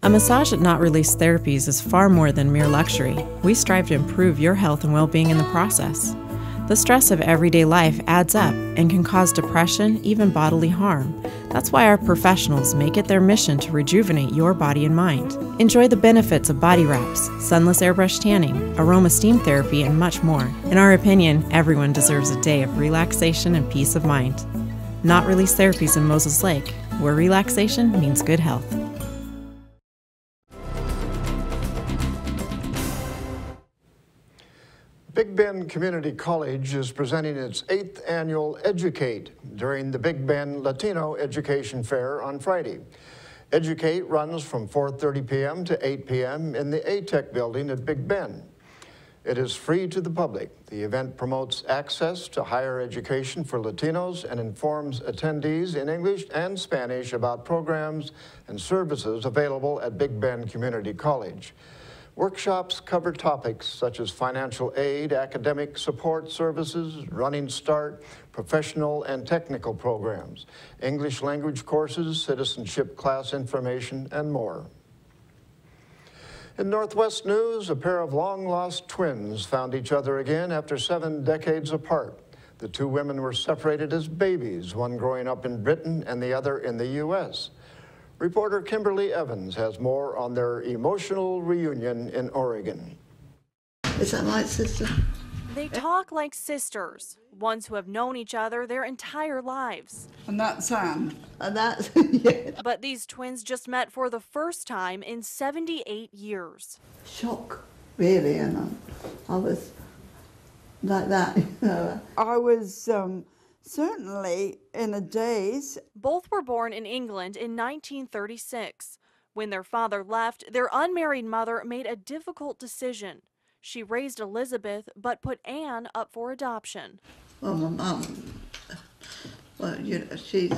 A massage at Not Release Therapies is far more than mere luxury. We strive to improve your health and well-being in the process. The stress of everyday life adds up and can cause depression, even bodily harm. That's why our professionals make it their mission to rejuvenate your body and mind. Enjoy the benefits of body wraps, sunless airbrush tanning, aroma steam therapy, and much more. In our opinion, everyone deserves a day of relaxation and peace of mind. Not Release Therapies in Moses Lake, where relaxation means good health. Big Bend Community College is presenting its 8th annual Educate during the Big Bend Latino Education Fair on Friday. Educate runs from 4:30 p.m. to 8 p.m. in the ATEC building at Big Bend. It is free to the public. The event promotes access to higher education for Latinos and informs attendees in English and Spanish about programs and services available at Big Bend Community College. Workshops cover topics such as financial aid, academic support services, Running Start, professional and technical programs, English language courses, citizenship class information, and more. In Northwest news, a pair of long-lost twins found each other again after 7 decades apart. The two women were separated as babies, one growing up in Britain and the other in the U.S. Reporter Kimberly Evans has more on their emotional reunion in Oregon. Is that right, sister? They talk like sisters, ones who have known each other their entire lives. And that's Anne. And that's, yeah. But these twins just met for the first time in 78 years. Shock, really, and I was like that, you know. I was certainly in a daze. Both were born in England in 1936. When their father left, their unmarried mother made a difficult decision. She raised Elizabeth, but put Anne up for adoption. Well, my mum, well, you know, she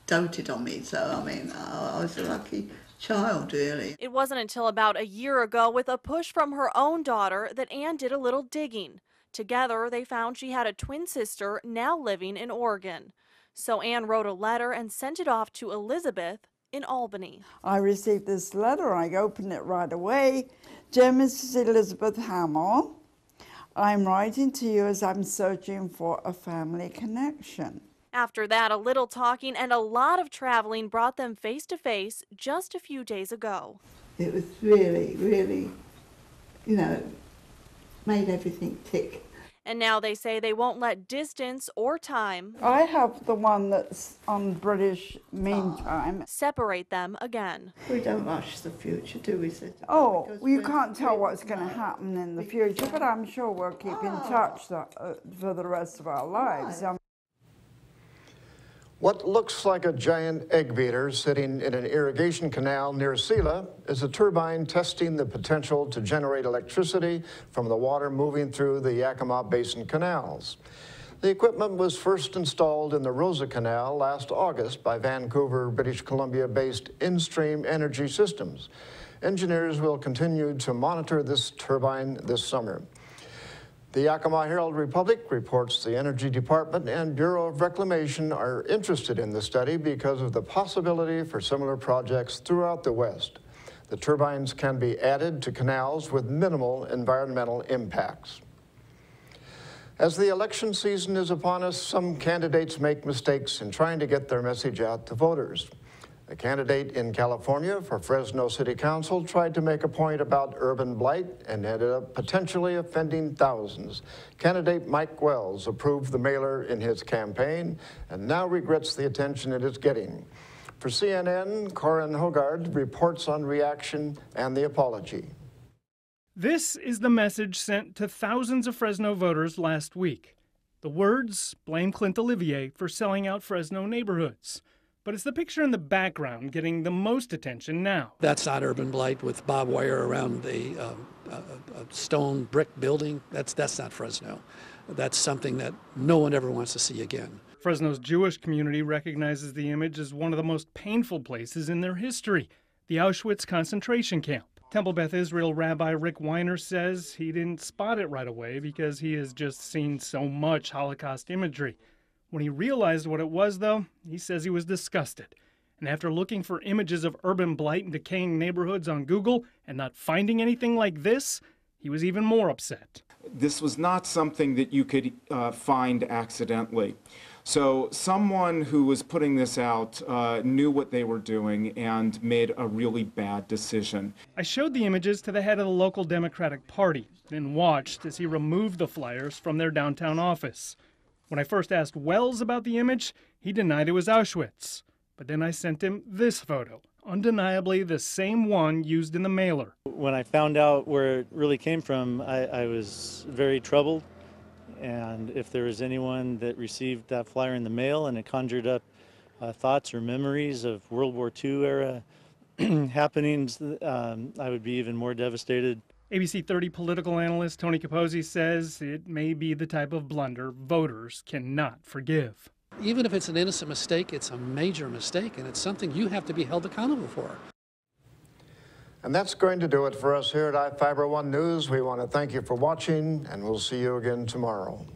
doted on me, so I mean, I was a lucky child, really. It wasn't until about a year ago, with a push from her own daughter, that Anne did a little digging. Together, they found she had a twin sister now living in Oregon. So Anne wrote a letter and sent it off to Elizabeth in Albany. I received this letter. I opened it right away. Dear Mrs. Elizabeth Hamill, I'm writing to you as I'm searching for a family connection. After that, a little talking and a lot of traveling brought them face to face just a few days ago. It was really, really, you know, made everything tick. And now they say they won't let distance or time I have the one that's on British Mean Time separate them again. We don't rush the future, do we, sister? Oh, well, you can't tell what's going to happen in the future, but I'm sure we'll keep in touch for the rest of our lives. What looks like a giant egg beater sitting in an irrigation canal near Sela is a turbine testing the potential to generate electricity from the water moving through the Yakima Basin canals. The equipment was first installed in the Rosa Canal last August by Vancouver, British Columbia-based InStream Energy Systems. Engineers will continue to monitor this turbine this summer. The Yakima Herald-Republic reports the Energy Department and Bureau of Reclamation are interested in the study because of the possibility for similar projects throughout the West. The turbines can be added to canals with minimal environmental impacts. As the election season is upon us, some candidates make mistakes in trying to get their message out to voters. A candidate in California for Fresno City Council tried to make a point about urban blight and ended up potentially offending thousands. Candidate Mike Wells approved the mailer in his campaign and now regrets the attention it is getting. For CNN, Corin Hogard reports on reaction and the apology. This is the message sent to thousands of Fresno voters last week. The words blame Clint Olivier for selling out Fresno neighborhoods. But it's the picture in the background getting the most attention now. That's not urban blight with barbed wire around the stone brick building. That's not Fresno. That's something that no one ever wants to see again. Fresno's Jewish community recognizes the image as one of the most painful places in their history, the Auschwitz concentration camp. Temple Beth Israel Rabbi Rick Weiner says he didn't spot it right away because he has just seen so much Holocaust imagery. When he realized what it was, though, he says he was disgusted And after looking for images of urban blight and decaying neighborhoods on Google and not finding anything like this, he was even more upset. This was not something that you could find accidentally. So someone who was putting this out knew what they were doing and made a really bad decision. I showed the images to the head of the local Democratic Party, then watched as he removed the flyers from their downtown office. When I first asked Wells about the image, he denied it was Auschwitz. But then I sent him this photo, undeniably the same one used in the mailer. When I found out where it really came from, I was very troubled. And if there was anyone that received that flyer in the mail and it conjured up thoughts or memories of World War II era happenings, I would be even more devastated. ABC 30 political analyst Tony Capozzi says it may be the type of blunder voters cannot forgive. Even if it's an innocent mistake, it's a major mistake, and it's something you have to be held accountable for. And that's going to do it for us here at iFIBER 1 News. We want to thank you for watching, and we'll see you again tomorrow.